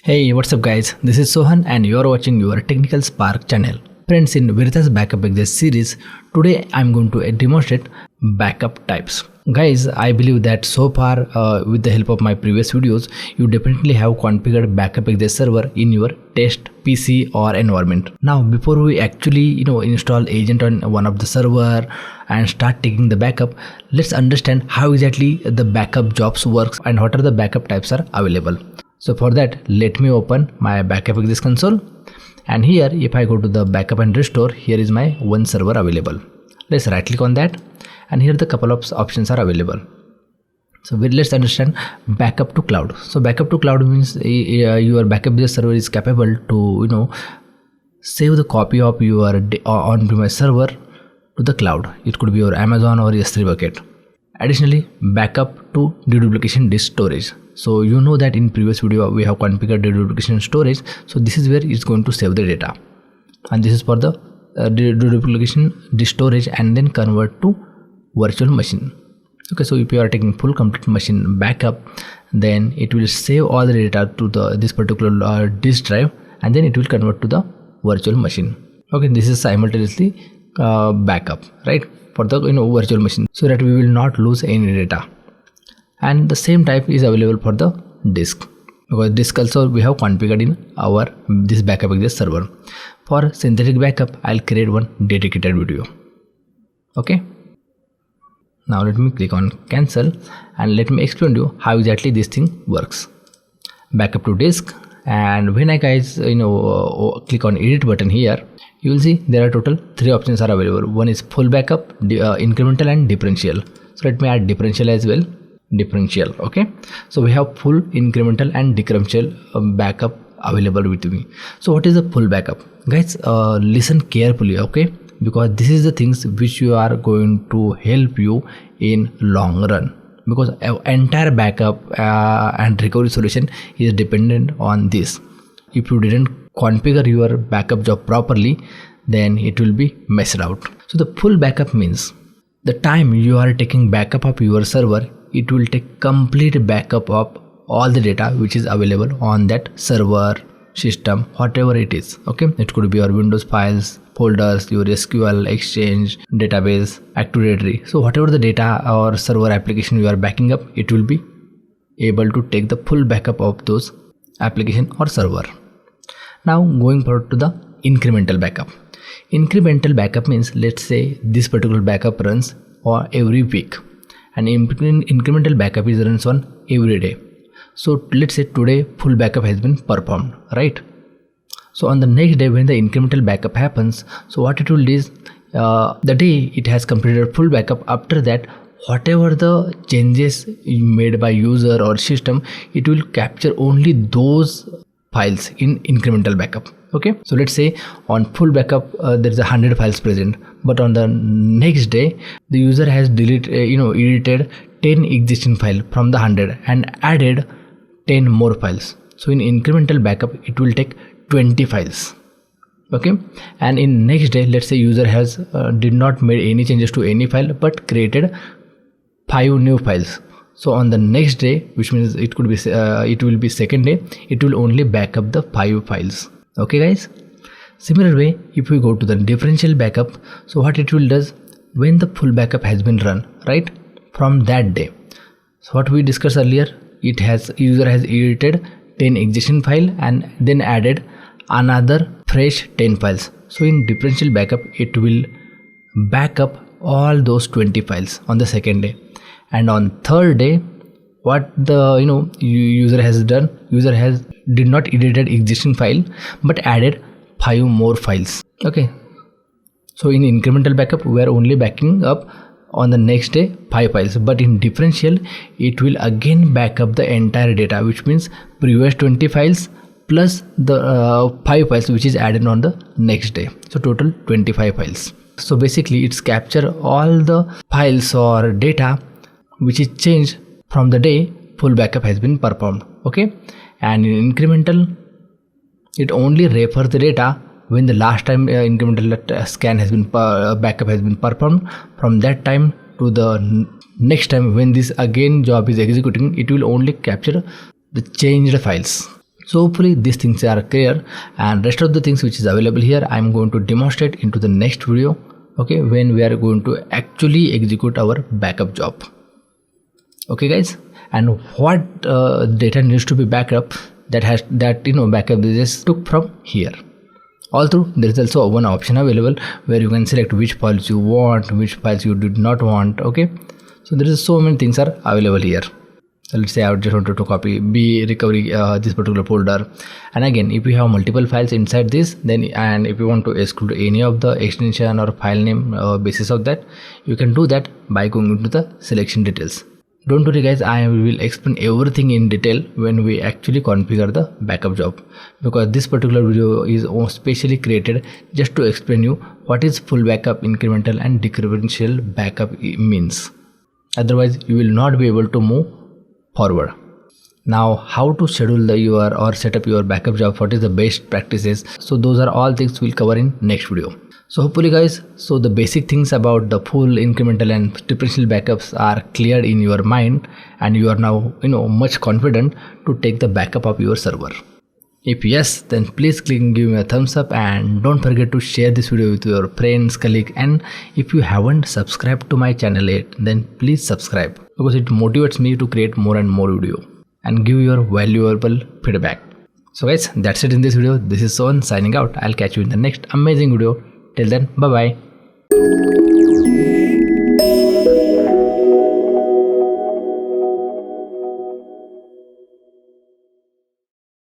Hey, what's up guys? This is Sohan and you're watching your Technical Spark channel. Friends, in Veritas Backup Exec series, today I'm going to demonstrate backup types. Guys, I believe that so far with the help of my previous videos, you definitely have configured Backup Exec server in your test PC or environment. Now, before we actually install agent on one of the server and start taking the backup, let's understand how exactly the backup jobs works and what are the backup types are available. So for that, let me open my Backup Exec console, and here if I go to the backup and restore, here is my one server available. Let's right click on that, and here the couple of options are available. So let's understand backup to cloud. So backup to cloud means your backup server is capable to save the copy of your on-premise server to the cloud. It could be your Amazon or S3 bucket. Additionally, backup to deduplication disk storage. So you know that in previous video we have configured deduplication storage. So this is where it's going to save the data, and this is for the deduplication disk storage and then convert to virtual machine. Okay, so if you are taking full complete machine backup, then it will save all the data to this particular disk drive, and then it will convert to the virtual machine. Okay, this is simultaneously backup, right, for the virtual machine, so that we will not lose any data. And the same type is available for the disk, because disk also we have configured in our this Backup Exec server. For synthetic backup, I'll create one dedicated video. Okay, now let me click on cancel and let me explain to you how exactly this thing works. Backup to disk, and when I guys click on edit button here, you will see there are total 3 options are available. One is full backup, incremental and differential. So let me add differential as well. Differential. Okay, so we have full, incremental and differential backup available with me. So what is the full backup? Guys, listen carefully, okay, because this is the things which you are going to help you in long run, because entire backup and recovery solution is dependent on this. If you didn't configure your backup job properly, then it will be messed out. So the full backup means the time you are taking backup of your server, it will take complete backup of all the data which is available on that server, system, whatever it is. Okay, it could be your Windows files, folders, your SQL, Exchange, database, Active Directory. So whatever the data or server application you are backing up, it will be able to take the full backup of those application or server. Now going forward to the incremental backup. Incremental backup means, let's say this particular backup runs for every week, and incremental backup is runs on every day. So let's say today full backup has been performed, right? So on the next day when the incremental backup happens, so what it will do is the day it has completed full backup, after that whatever the changes made by user or system, it will capture only those files in incremental backup. Okay, so let's say on full backup there is 100 files present, but on the next day the user has edited 10 existing file from the 100 and added 10 more files. So in incremental backup it will take 20 files. Okay, and in next day, let's say user has did not made any changes to any file but created 5 new files. So on the next day, which means it could be it will be second day, it will only back up the 5 files. Okay guys, similar way if we go to the differential backup, so what it will does, when the full backup has been run, right, from that day, so what we discussed earlier, user has edited 10 existing file and then added another fresh 10 files. So in differential backup it will back up all those 20 files on the second day, and on third day what the user has done, did not edited existing file but added 5 more files. Okay, so in incremental backup we are only backing up on the next day 5 files, but in differential it will again back up the entire data, which means previous 20 files plus the 5 files which is added on the next day, so total 25 files. So basically it's capture all the files or data which is changed from the day full backup has been performed. Okay, and in incremental it only refers the data when the last time incremental scan has been backup has been performed. From that time to the next time when this again job is executing, it will only capture the changed files. So hopefully these things are clear, and rest of the things which is available here I'm going to demonstrate into the next video, okay, when we are going to actually execute our backup job. Okay guys, and what data needs to be backed up, backup is took from here. Although there is also one option available where you can select which files you want, which files you did not want. Okay, so there is so many things are available here. So let's say I just wanted to copy B recovery this particular folder, and again if you have multiple files inside this, then and if you want to exclude any of the extension or file name basis of that, you can do that by going into the selection details. Don't worry guys, I will explain everything in detail when we actually configure the backup job, because this particular video is specially created just to explain you what is full backup, incremental and differential backup means. Otherwise you will not be able to move forward. Now how to schedule your or set up your backup job, what is the best practices, so those are all things we'll cover in next video. So hopefully guys, so the basic things about the full, incremental and differential backups are cleared in your mind, and you are now much confident to take the backup of your server. If yes, then please give me a thumbs up, and don't forget to share this video with your friends, colleagues, and if you haven't subscribed to my channel yet, then please subscribe, because it motivates me to create more and more video and give your valuable feedback. So guys, that's it in this video. This is Sohan signing out. I'll catch you in the next amazing video. Till then, bye bye.